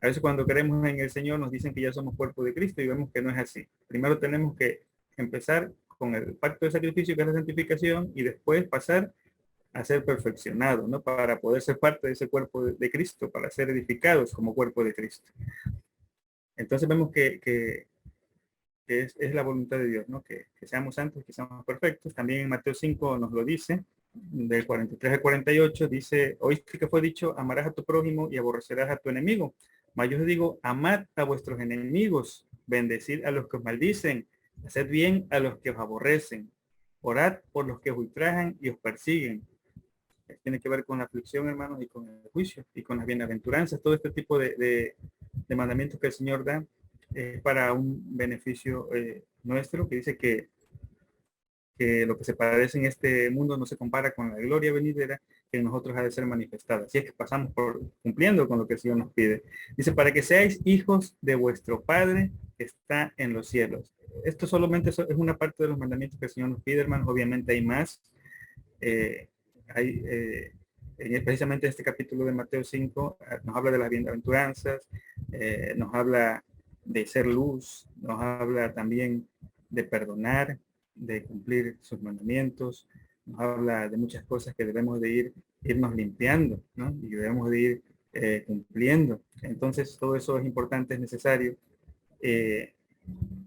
A veces cuando creemos en el Señor nos dicen que ya somos cuerpo de Cristo y vemos que no es así. Primero tenemos que empezar con el pacto de sacrificio, que es la santificación, y después pasar a ser perfeccionados, ¿no? Para poder ser parte de ese cuerpo de Cristo, para ser edificados como cuerpo de Cristo. Entonces vemos que es la voluntad de Dios, ¿no? Que seamos santos, que seamos perfectos. También en Mateo 5 nos lo dice, del 43 al 48, dice, oíste que fue dicho, amarás a tu prójimo y aborrecerás a tu enemigo. Mas yo os digo, amad a vuestros enemigos, bendecid a los que os maldicen, haced bien a los que os aborrecen, orad por los que os ultrajan y os persiguen. Tiene que ver con la aflicción, hermanos, y con el juicio, y con las bienaventuranzas, todo este tipo de mandamientos que el Señor da para un beneficio nuestro, que dice que lo que se padece en este mundo no se compara con la gloria venidera que en nosotros ha de ser manifestada. Así es que pasamos por cumpliendo con lo que el Señor nos pide. Dice, para que seáis hijos de vuestro Padre que está en los cielos. Esto solamente es una parte de los mandamientos que el Señor nos pide, hermanos. Obviamente hay más. Eh, hay, precisamente este capítulo de Mateo 5 nos habla de las bienaventuranzas, nos habla de ser luz, nos habla también de perdonar, de cumplir sus mandamientos, nos habla de muchas cosas que debemos de irnos limpiando, ¿no? Y debemos de ir cumpliendo. Entonces todo eso es importante, es necesario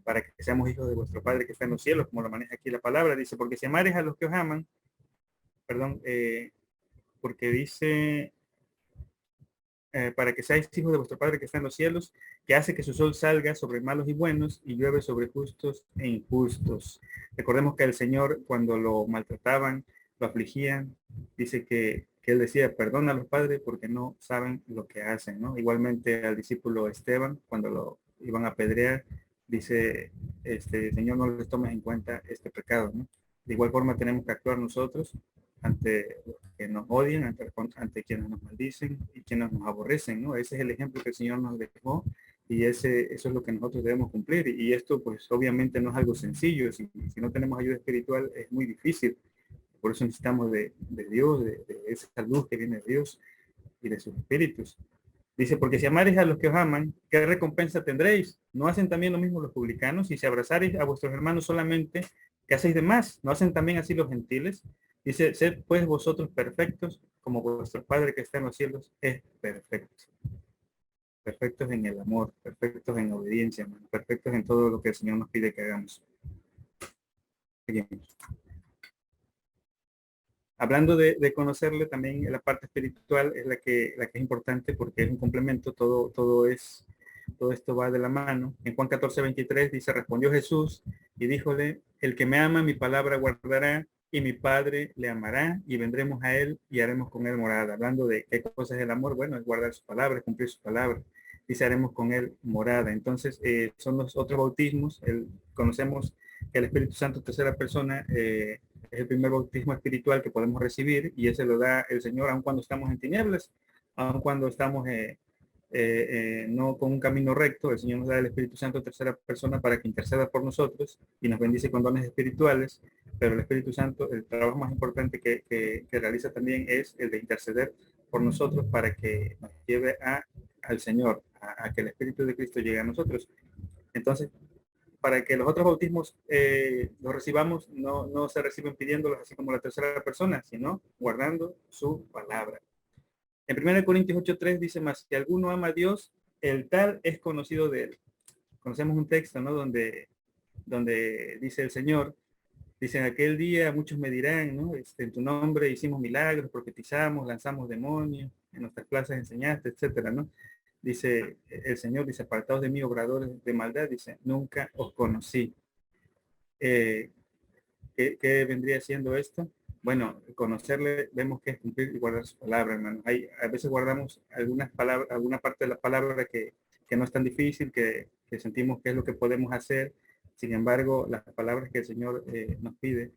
para que seamos hijos de vuestro Padre que está en los cielos, como lo maneja aquí la palabra. Dice, porque si amares a los que os aman, perdón, porque dice, para que seáis hijos de vuestro Padre que está en los cielos, que hace que su sol salga sobre malos y buenos y llueve sobre justos e injustos. Recordemos que el Señor, cuando lo maltrataban, lo afligían, dice que que él decía, perdona a los padres porque no saben lo que hacen, ¿no? Igualmente al discípulo Esteban, cuando lo iban a apedrear, dice, Señor, no les tomes en cuenta este pecado, ¿no? De igual forma tenemos que actuar nosotros ante los que nos odian, ante quienes nos maldicen y quienes nos aborrecen, ¿no? Ese es el ejemplo que el Señor nos dejó y eso es lo que nosotros debemos cumplir. Y esto, pues, obviamente no es algo sencillo. Si no tenemos ayuda espiritual, es muy difícil. Por eso necesitamos de Dios, de esa luz que viene de Dios y de sus espíritus. Dice, porque si amareis a los que os aman, ¿qué recompensa tendréis? ¿No hacen también lo mismo los publicanos? Y si abrazareis a vuestros hermanos solamente, ¿qué hacéis de más? ¿No hacen también así los gentiles? Dice, sed pues vosotros perfectos, como vuestro Padre que está en los cielos es perfecto. Perfectos en el amor, perfectos en obediencia, hermano, perfectos en todo lo que el Señor nos pide que hagamos. Seguimos. Hablando de conocerle, también la parte espiritual es la que es importante porque es un complemento, todo esto va de la mano. En Juan 14:23 dice, respondió Jesús y díjole, el que me ama mi palabra guardará y mi Padre le amará y vendremos a él y haremos con él morada. Hablando de qué cosa es el amor, bueno, es guardar su palabra, es cumplir su palabra. Dice, haremos con él morada. Entonces, son los otros bautismos. Conocemos que el Espíritu Santo, tercera persona, es el primer bautismo espiritual que podemos recibir y ese lo da el Señor aun cuando estamos en tinieblas, aun cuando estamos no con un camino recto. El Señor nos da el Espíritu Santo tercera persona para que interceda por nosotros y nos bendice con dones espirituales, pero el Espíritu Santo, el trabajo más importante que realiza también es el de interceder por nosotros para que nos lleve al Señor, a que el Espíritu de Cristo llegue a nosotros. Entonces, para que los otros bautismos los recibamos, no se reciben pidiéndolos así como la tercera persona, sino guardando su palabra. En 1 Corintios 8:3 dice más, si alguno ama a Dios, el tal es conocido de él. Conocemos un texto, ¿no? Donde dice el Señor, dice, en aquel día muchos me dirán, ¿no? En tu nombre hicimos milagros, profetizamos, lanzamos demonios, en nuestras clases enseñaste, etcétera, ¿no? Dice el Señor, dice, apartados de mí, obradores de maldad, dice, nunca os conocí. ¿Qué vendría siendo esto? Bueno, conocerle, vemos que es cumplir y guardar su palabra, hermano. A veces guardamos algunas palabras, alguna parte de la palabra que no es tan difícil, que sentimos que es lo que podemos hacer. Sin embargo, las palabras que el Señor nos pide,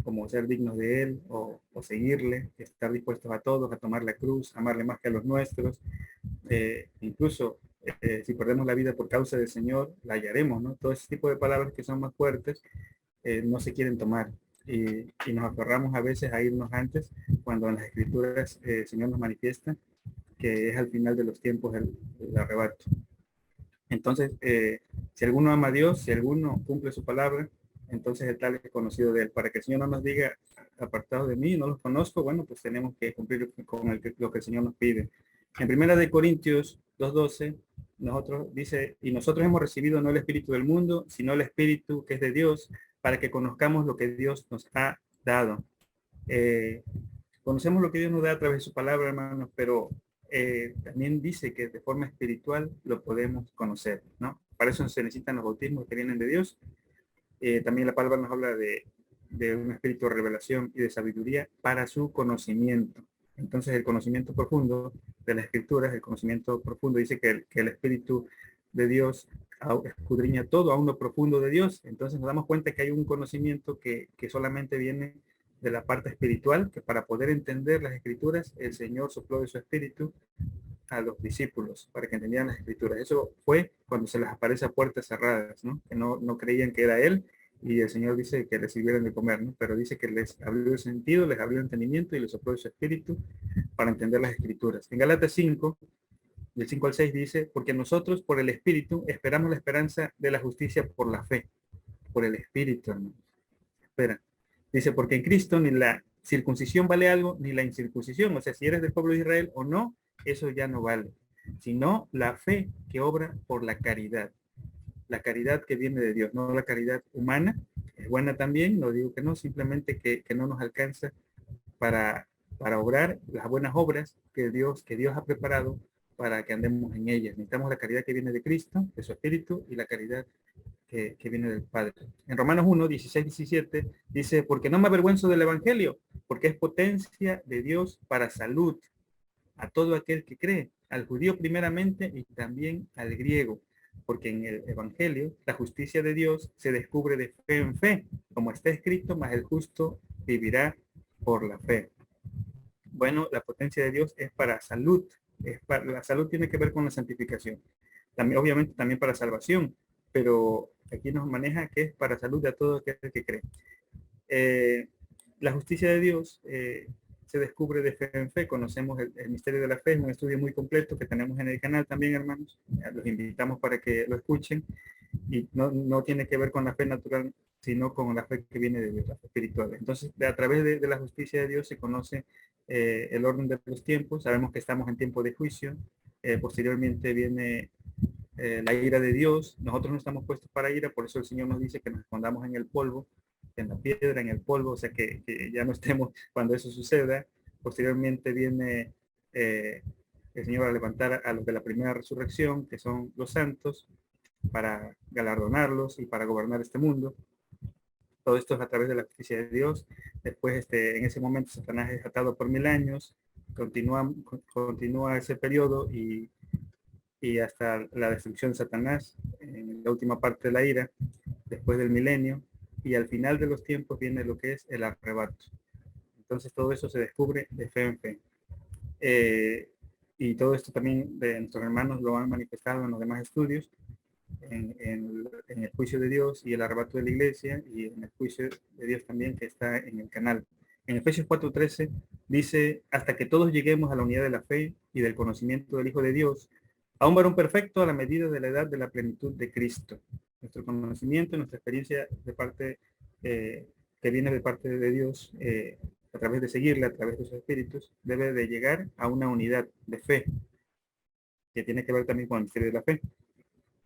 como ser dignos de Él o seguirle, estar dispuestos a todos, a tomar la cruz, amarle más que a los nuestros, incluso si perdemos la vida por causa del Señor, la hallaremos, ¿no? Todo ese tipo de palabras que son más fuertes no se quieren tomar y nos aferramos a veces a irnos antes cuando en las escrituras el Señor nos manifiesta que es al final de los tiempos el arrebato. Entonces, si alguno ama a Dios, si alguno cumple su palabra, entonces el tal es conocido de él. Para que el Señor no nos diga, apartado de mí, no los conozco, bueno, pues tenemos que cumplir con lo que el Señor nos pide. En 1 Corintios 2:12, nosotros dice, y nosotros hemos recibido no el espíritu del mundo, sino el espíritu que es de Dios, para que conozcamos lo que Dios nos ha dado. Conocemos lo que Dios nos da a través de su palabra, hermanos, pero también dice que de forma espiritual lo podemos conocer, ¿no? Para eso se necesitan los bautismos que vienen de Dios. También la palabra nos habla de un espíritu de revelación y de sabiduría para su conocimiento. Entonces, el conocimiento profundo de las escrituras, el conocimiento profundo dice que el espíritu de Dios escudriña todo a uno profundo de Dios. Entonces nos damos cuenta que hay un conocimiento que solamente viene de la parte espiritual, que para poder entender las escrituras, el Señor sopló de su espíritu a los discípulos para que entendieran las escrituras. Eso fue cuando se les aparece a puertas cerradas, ¿no? Que no creían que era Él y el Señor dice que les sirvieran de comer, ¿no? Pero dice que les abrió el sentido, les abrió el entendimiento y les sopló de su espíritu para entender las escrituras. En Gálatas 5, del 5 al 6 dice, porque nosotros por el espíritu esperamos la esperanza de la justicia por la fe. Por el espíritu, hermano. Espera. Dice, porque en Cristo ni la circuncisión vale algo, ni la incircuncisión. O sea, si eres del pueblo de Israel o no, eso ya no vale. Sino la fe que obra por la caridad. La caridad que viene de Dios, no la caridad humana. Es buena también, no digo que no, simplemente que no nos alcanza para obrar las buenas obras que Dios ha preparado para que andemos en ellas. Necesitamos la caridad que viene de Cristo, de su Espíritu, y la caridad que viene del Padre. En Romanos 1, 16, 17 dice, porque no me avergüenzo del Evangelio, porque es potencia de Dios para salud a todo aquel que cree, al judío primeramente y también al griego, porque en el Evangelio la justicia de Dios se descubre de fe en fe, como está escrito, mas el justo vivirá por la fe. Bueno, la potencia de Dios es para salud, la salud tiene que ver con la santificación, también obviamente también para salvación, pero aquí nos maneja que es para salud de a todo aquel que cree. La justicia de Dios se descubre de fe en fe. Conocemos el misterio de la fe, es un estudio muy completo que tenemos en el canal también, hermanos. Los invitamos para que lo escuchen. Y no tiene que ver con la fe natural, sino con la fe que viene de Dios, la fe espiritual. Entonces, a través de la justicia de Dios se conoce el orden de los tiempos. Sabemos que estamos en tiempo de juicio. Posteriormente viene la ira de Dios. Nosotros no estamos puestos para ira, por eso el Señor nos dice que nos escondamos en el polvo, en la piedra, en el polvo, o sea que ya no estemos cuando eso suceda. Posteriormente viene el Señor a levantar a los de la primera resurrección, que son los santos, para galardonarlos y para gobernar este mundo. Todo esto es a través de la justicia de Dios. Después, en ese momento, Satanás es atado por 1000 años, continúa ese periodo y hasta la destrucción de Satanás, en la última parte de la ira, después del milenio, y al final de los tiempos viene lo que es el arrebato. Entonces todo eso se descubre de fe en fe. Y todo esto también de nuestros hermanos lo han manifestado en los demás estudios, en el juicio de Dios y el arrebato de la iglesia, y en el juicio de Dios también que está en el canal. En Efesios 4:13 dice, hasta que todos lleguemos a la unidad de la fe y del conocimiento del Hijo de Dios, a un varón perfecto a la medida de la edad de la plenitud de Cristo. Nuestro conocimiento, nuestra experiencia de parte que viene de parte de Dios, a través de seguirle, a través de sus espíritus, debe de llegar a una unidad de fe, que tiene que ver también con el misterio de la fe.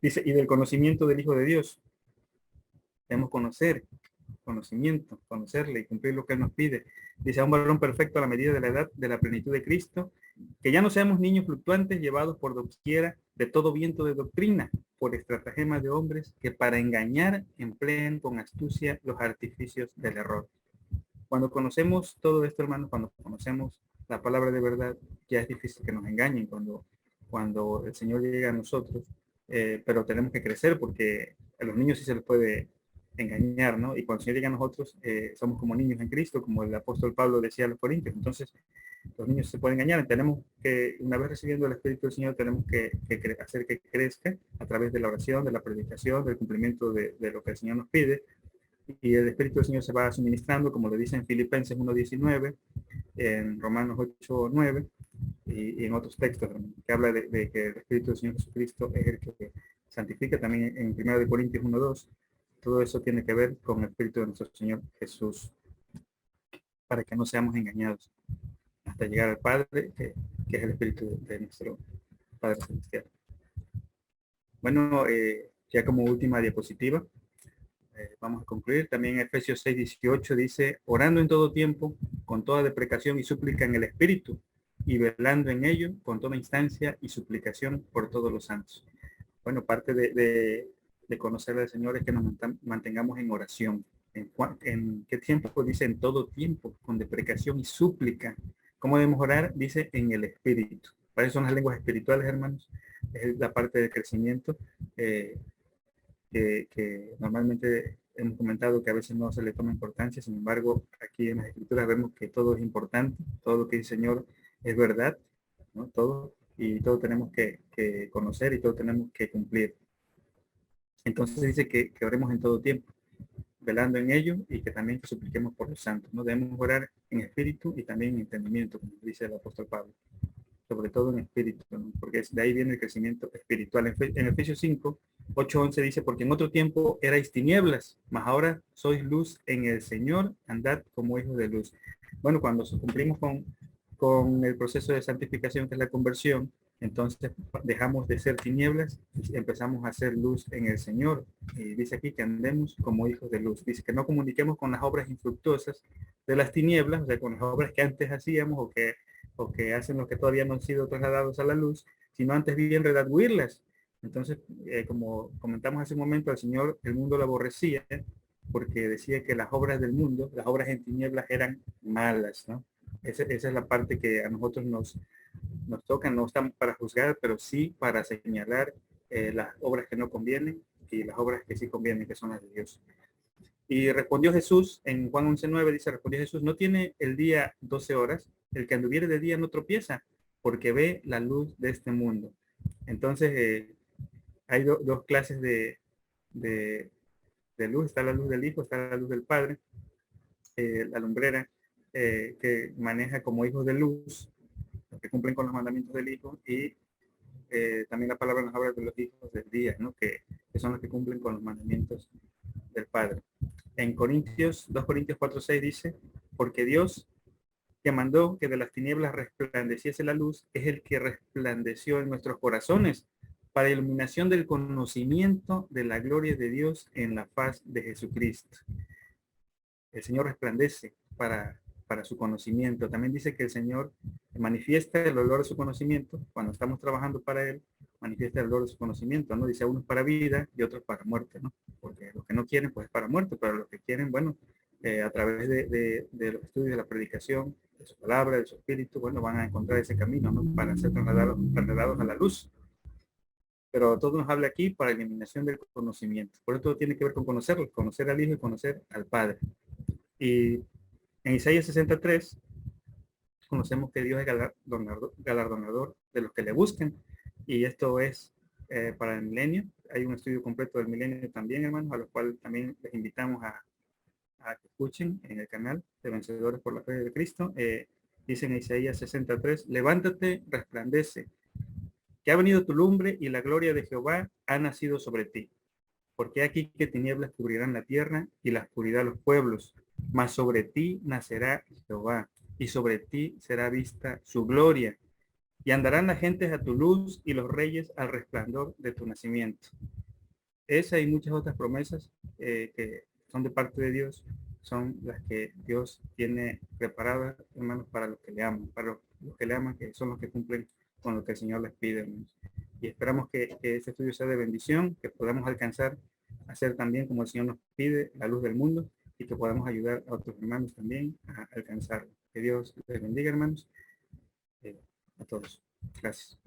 Dice, y del conocimiento del Hijo de Dios. Debemos conocerle y cumplir lo que Él nos pide. Dice, a un varón perfecto a la medida de la edad de la plenitud de Cristo, que ya no seamos niños fluctuantes llevados por doquiera de todo viento de doctrina, por estratagemas de hombres que para engañar emplean con astucia los artificios del error. Cuando conocemos todo esto, hermanos, cuando conocemos la palabra de verdad, ya es difícil que nos engañen cuando el Señor llega a nosotros, pero tenemos que crecer porque a los niños sí se les puede engañar, ¿no? Y cuando el Señor llega a nosotros, somos como niños en Cristo, como el apóstol Pablo decía a los Corintios. Entonces, los niños se pueden engañar. Tenemos que, una vez recibiendo el Espíritu del Señor, tenemos que hacer que crezca a través de la oración, de la predicación, del cumplimiento de lo que el Señor nos pide. Y el Espíritu del Señor se va suministrando, como lo dice en Filipenses 1:19, en Romanos 8:9 y en otros textos que habla de que el Espíritu del Señor Jesucristo es el que santifica. También en 1 Corintios 1:2. Todo eso tiene que ver con el Espíritu de nuestro Señor Jesús, para que no seamos engañados hasta llegar al Padre, que es el Espíritu de nuestro Padre Celestial. Bueno, ya como última diapositiva, vamos a concluir. También Efesios 6:18 dice, orando en todo tiempo, con toda deprecación y súplica en el Espíritu, y velando en ello con toda instancia y suplicación por todos los santos. Bueno, parte de conocer al Señor es que nos mantengamos en oración. ¿En qué tiempo? Dice en todo tiempo, con deprecación y súplica. ¿Cómo debemos orar? Dice en el Espíritu. ¿Cuáles son las lenguas espirituales, hermanos? Es la parte del crecimiento que normalmente hemos comentado que a veces no se le toma importancia. Sin embargo, aquí en las Escrituras vemos que todo es importante. Todo lo que dice el Señor es verdad, ¿no? Todo. Y todo tenemos que conocer y todo tenemos que cumplir. Entonces dice que oremos en todo tiempo, velando en ello y que también que supliquemos por los santos. No debemos orar en espíritu y también en entendimiento, como dice el apóstol Pablo. Sobre todo en espíritu, ¿no? Porque de ahí viene el crecimiento espiritual. En Efesios 5:8-11 dice, porque en otro tiempo erais tinieblas, mas ahora sois luz en el Señor, andad como hijos de luz. Bueno, cuando cumplimos con el proceso de santificación, que es la conversión, entonces dejamos de ser tinieblas y empezamos a ser luz en el Señor. Y dice aquí que andemos como hijos de luz. Dice que no comuniquemos con las obras infructuosas de las tinieblas, o sea, con las obras que antes hacíamos o que hacen los que todavía no han sido trasladados a la luz, sino antes bien redarguirlas, Entonces, como comentamos hace un momento, al Señor el mundo lo aborrecía porque decía que las obras del mundo, las obras en tinieblas eran malas, ¿no? Esa es la parte que a nosotros nos toca, no estamos para juzgar, pero sí para señalar las obras que no convienen y las obras que sí convienen, que son las de Dios. Y respondió Jesús, en Juan 11:9 dice, respondió Jesús, no tiene el día 12 horas, el que anduviere de día no tropieza, porque ve la luz de este mundo. Entonces, hay dos clases de, de luz, está la luz del Hijo, está la luz del Padre, la lumbrera que maneja como hijos de luz, los que cumplen con los mandamientos del Hijo, y también la palabra nos habla de los hijos del día, ¿no? que son los que cumplen con los mandamientos del Padre. En Corintios, 2 Corintios 4:6 dice, porque Dios que mandó que de las tinieblas resplandeciese la luz, es el que resplandeció en nuestros corazones para iluminación del conocimiento de la gloria de Dios en la faz de Jesucristo. El Señor resplandece para su conocimiento. También dice que el Señor manifiesta el olor de su conocimiento. Cuando estamos trabajando para Él, manifiesta el olor de su conocimiento, ¿no? Dice a unos para vida y otros para muerte, ¿no? Porque los que no quieren, pues para muerte, pero los que quieren, bueno, a través de los estudios de la predicación, de su palabra, de su espíritu, bueno, van a encontrar ese camino, ¿no? Para ser trasladados a la luz. Pero todo nos habla aquí para eliminación del conocimiento. Por eso todo tiene que ver con conocerlo, conocer al Hijo y conocer al Padre. Y en Isaías 63 conocemos que Dios es galardonador de los que le buscan. Y esto es para el milenio. Hay un estudio completo del milenio también, hermanos, a los cuales también les invitamos a que escuchen en el canal de Vencedores por la Fe de Cristo. Dice en Isaías 63, levántate, resplandece, que ha venido tu lumbre y la gloria de Jehová ha nacido sobre ti. Porque aquí que tinieblas cubrirán la tierra y la oscuridad los pueblos, mas sobre ti nacerá Jehová y sobre ti será vista su gloria. Y andarán las gentes a tu luz y los reyes al resplandor de tu nacimiento. Esa y muchas otras promesas que son de parte de Dios son las que Dios tiene preparadas, hermanos, para los que le aman, para los que le aman, que son los que cumplen con lo que el Señor les pide, hermanos. Y esperamos que este estudio sea de bendición, que podamos alcanzar a ser también como el Señor nos pide, la luz del mundo, y que podamos ayudar a otros hermanos también a alcanzarlo. Que Dios les bendiga, hermanos, a todos. Gracias.